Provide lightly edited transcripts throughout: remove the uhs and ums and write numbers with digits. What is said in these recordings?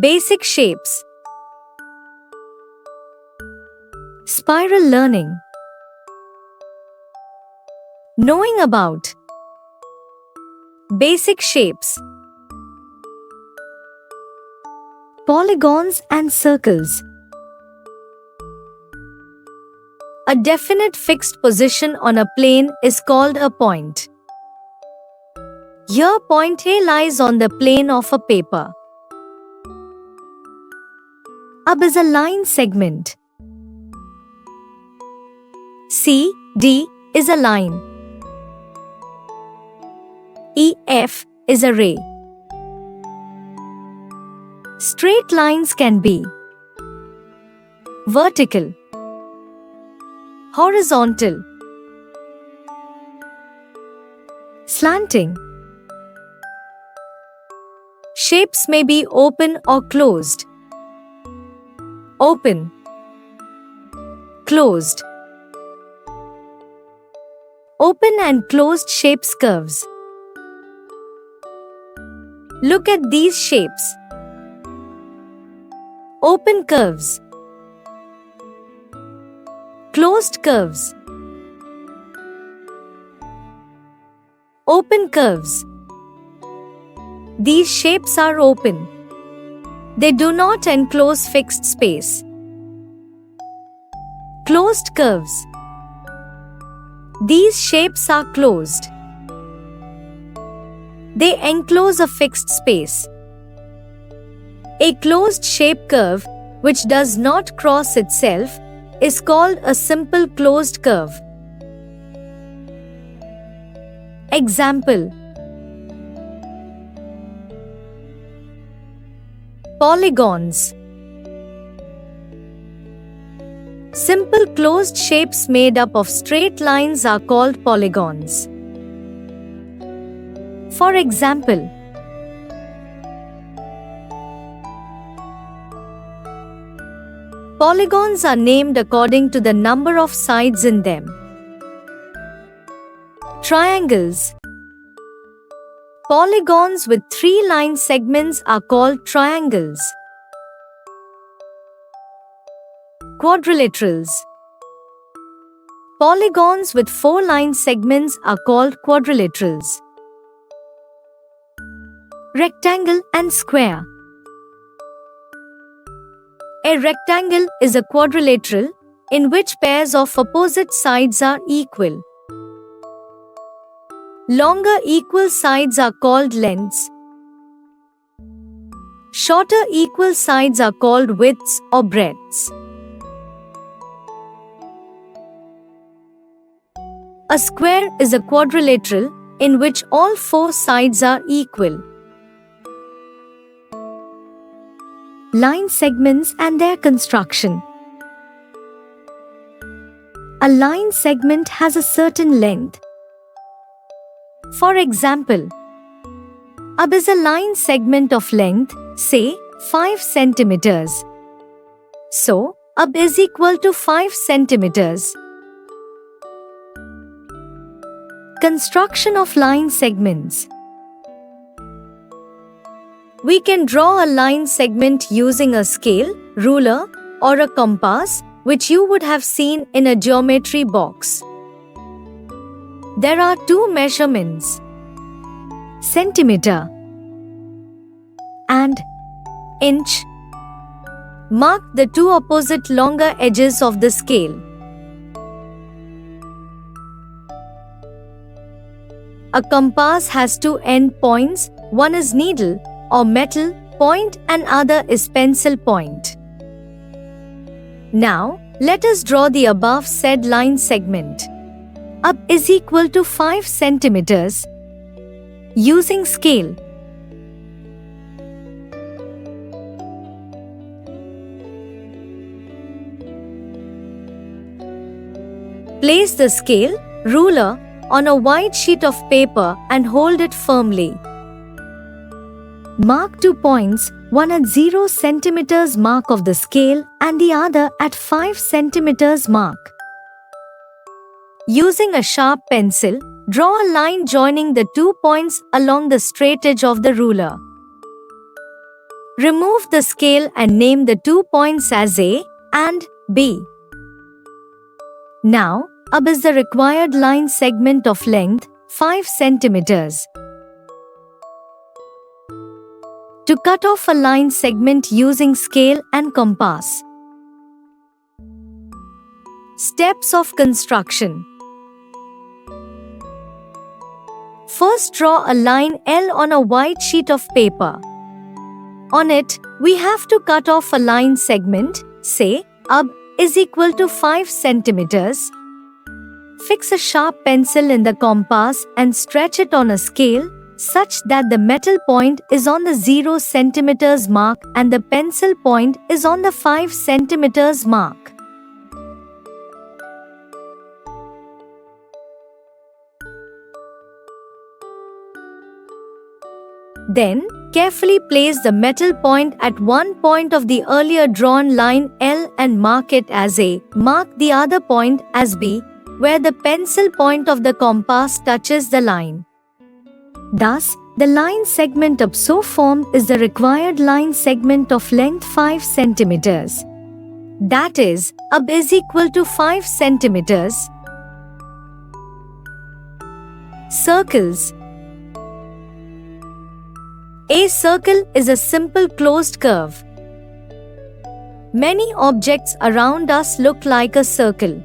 Basic shapes. Spiral learning. Knowing about basic shapes. Polygons and circles. A definite fixed position on a plane is called a point. Here point A lies on the plane of a paper. AB is a line segment. CD is a line. EF is a ray. Straight lines can be vertical, horizontal, slanting. Shapes may be open or closed. Open, closed. Open and closed shapes curves. Look at these shapes. Open curves. Closed curves. Open curves. These shapes are open. They do not enclose fixed space. Closed curves. These shapes are closed. They enclose a fixed space. A closed shape curve, which does not cross itself, is called a simple closed curve. Example: polygons. Simple closed shapes made up of straight lines are called polygons. For example, polygons are named according to the number of sides in them. Triangles. Polygons with 3 line segments are called triangles. Quadrilaterals. Polygons with 4 line segments are called quadrilaterals. Rectangle and square. A rectangle is a quadrilateral in which pairs of opposite sides are equal. Longer equal sides are called lengths. Shorter equal sides are called widths or breadths. A square is a quadrilateral in which all 4 sides are equal. Line segments and their construction. A line segment has a certain length. For example, AB is a line segment of length, say, 5 centimeters. So, AB is equal to 5 centimeters. Construction of line segments. We can draw a line segment using a scale, ruler, or a compass, which you would have seen in a geometry box. There are 2 measurements: centimeter and inch. Mark the 2 opposite longer edges of the scale. A compass has 2 end points, one is needle or metal point and other is pencil point. Now, let us draw the above said line segment. AB is equal to 5 centimeters. Using scale. Place the scale, ruler, on a white sheet of paper and hold it firmly. Mark 2 points, one at 0 centimeters mark of the scale and the other at 5 centimeters mark. Using a sharp pencil, draw a line joining the 2 points along the straight edge of the ruler. Remove the scale and name the 2 points as A and B. Now, AB is the required line segment of length 5 centimeters. To cut off a line segment using scale and compass. Steps of construction. First, draw a line L on a white sheet of paper. On it, we have to cut off a line segment, say, AB is equal to 5 centimeters. Fix a sharp pencil in the compass and stretch it on a scale such that the metal point is on the 0 centimeters mark and the pencil point is on the 5 centimeters mark. Then, carefully place the metal point at one point of the earlier drawn line L and mark it as A. Mark the other point as B, where the pencil point of the compass touches the line. Thus, the line segment AB so formed is the required line segment of length 5 centimeters. That is, AB is equal to 5 centimeters. Circles. A circle is a simple closed curve. Many objects around us look like a circle.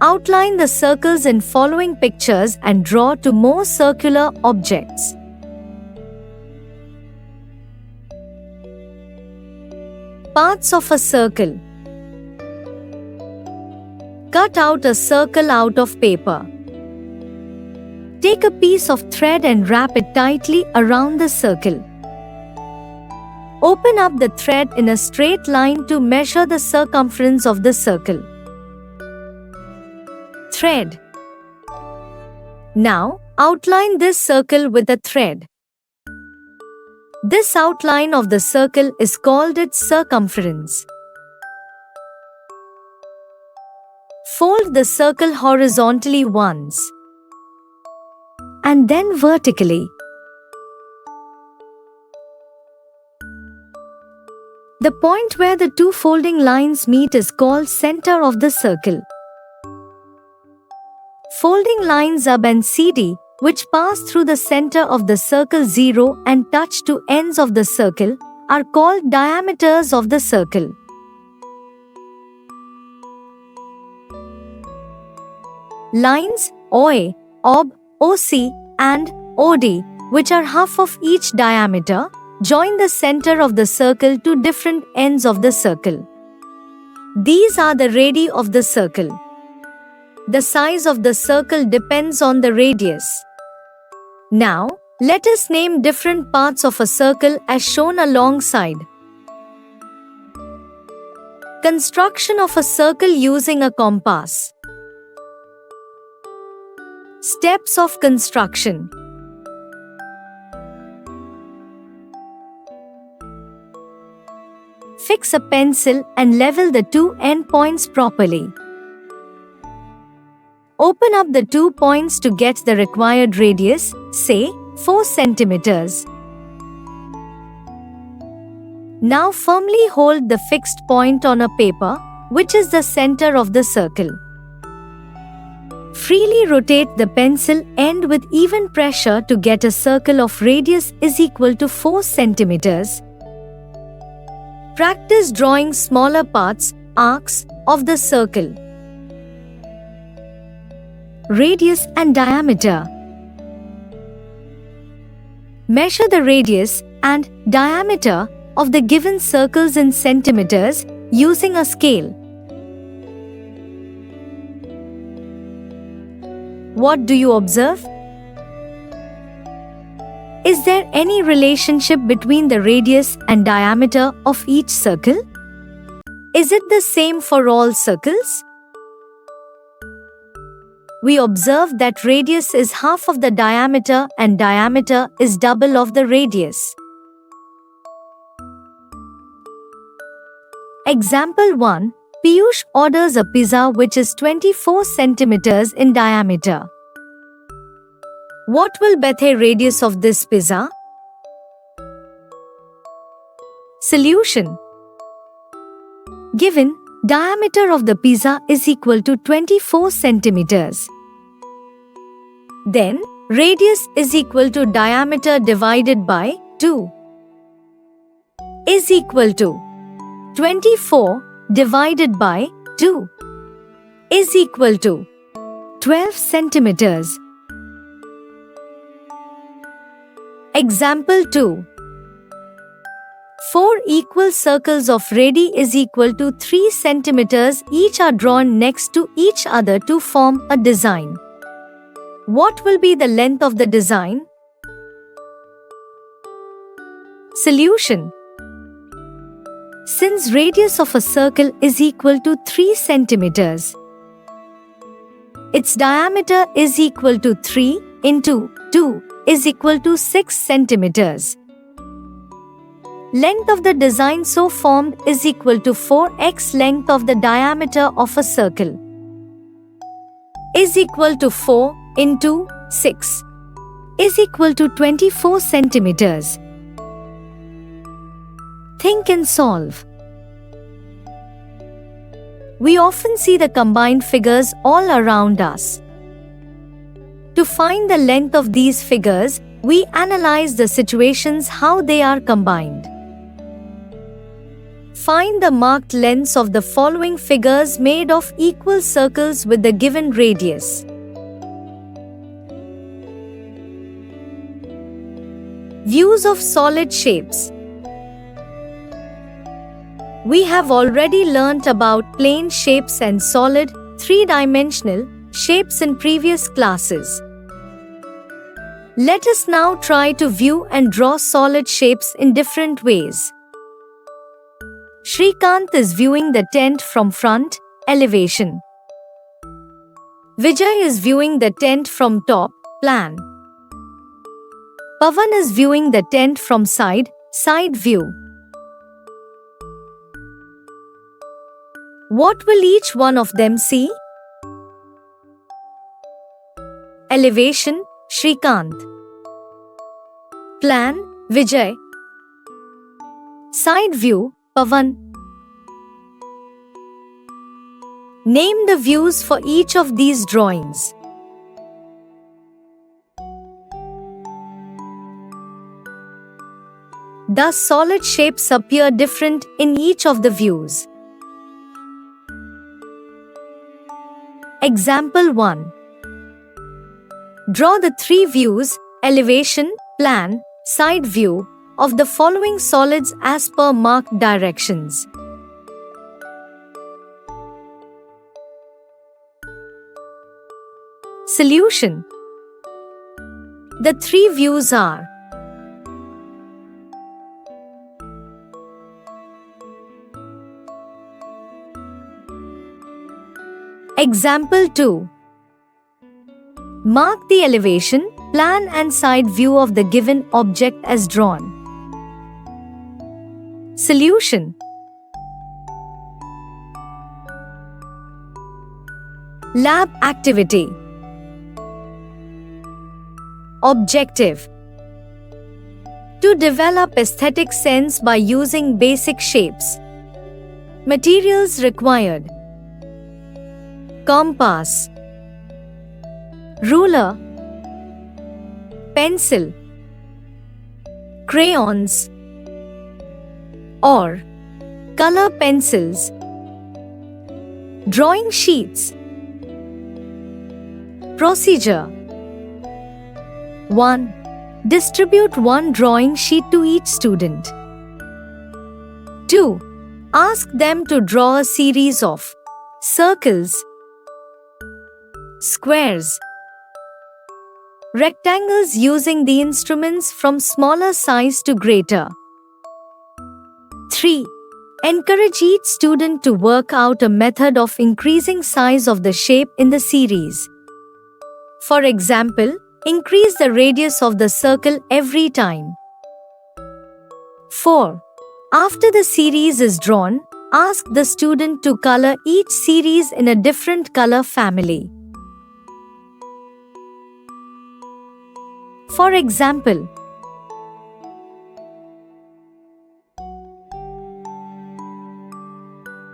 Outline the circles in following pictures and draw to more circular objects. Parts of a circle. Cut out a circle out of paper. Take a piece of thread and wrap it tightly around the circle. Open up the thread in a straight line to measure the circumference of the circle. Thread. Now, outline this circle with a thread. This outline of the circle is called its circumference. Fold the circle horizontally once, and then vertically. The point where the two folding lines meet is called center of the circle. Folding lines AB and CD, which pass through the center of the circle 0 and touch to ends of the circle, are called diameters of the circle. Lines OA, OB, OC, and OD, which are half of each diameter, join the center of the circle to different ends of the circle. These are the radii of the circle. The size of the circle depends on the radius. Now, let us name different parts of a circle as shown alongside. Construction of a circle using a compass. Steps of construction. Fix a pencil and level the two endpoints properly. Open up the 2 points to get the required radius, say 4 centimeters. Now firmly hold the fixed point on a paper, which is the center of the circle. Freely rotate the pencil end with even pressure to get a circle of radius is equal to 4 centimeters. Practice drawing smaller parts, arcs, of the circle. Radius and diameter. Measure the radius and diameter of the given circles in centimeters using a scale. What do you observe? Is there any relationship between the radius and diameter of each circle? Is it the same for all circles? We observe that radius is half of the diameter and diameter is double of the radius. Example 1. Piyush orders a pizza which is 24 centimeters in diameter. What will be the radius of this pizza? Solution. Given, diameter of the pizza is equal to 24 centimeters. Then, radius is equal to diameter divided by 2 is equal to 24 divided by 2 is equal to 12 centimeters. Example 2. 4 equal circles of radii is equal to 3 centimeters each are drawn next to each other to form a design. What will be the length of the design? Solution. Since radius of a circle is equal to 3 centimeters, its diameter is equal to 3 into 2 is equal to 6 centimeters. Length of the design so formed is equal to 4x length of the diameter of a circle is equal to 4 into 6 is equal to 24 centimeters. Think and solve. We often see the combined figures all around us. To find the length of these figures, we analyze the situations how they are combined. Find the marked lengths of the following figures made of equal circles with the given radius. Views of solid shapes. We have already learnt about plane shapes and solid, three-dimensional shapes in previous classes. Let us now try to view and draw solid shapes in different ways. Shrikant is viewing the tent from front, elevation. Vijay is viewing the tent from top, plan. Pavan is viewing the tent from side, side view. What will each one of them see? Elevation, Shrikant. Plan, Vijay. Side view, Pavan. Name the views for each of these drawings. Thus, solid shapes appear different in each of the views. Example 1. Draw the three views, elevation, plan, side view, of the following solids as per marked directions. Solution. The three views are Example 2. Mark the elevation, plan and side view of the given object as drawn. Solution. Lab activity. Objective. To develop aesthetic sense by using basic shapes. Materials required: compass, ruler, pencil, crayons, or color pencils, drawing sheets. Procedure: 1. Distribute one drawing sheet to each student. 2. Ask them to draw a series of circles, squares, rectangles using the instruments from smaller size to greater. 3. Encourage each student to work out a method of increasing size of the shape in the series. For example, increase the radius of the circle every time. 4. After the series is drawn, ask the student to color each series in a different color family. For example,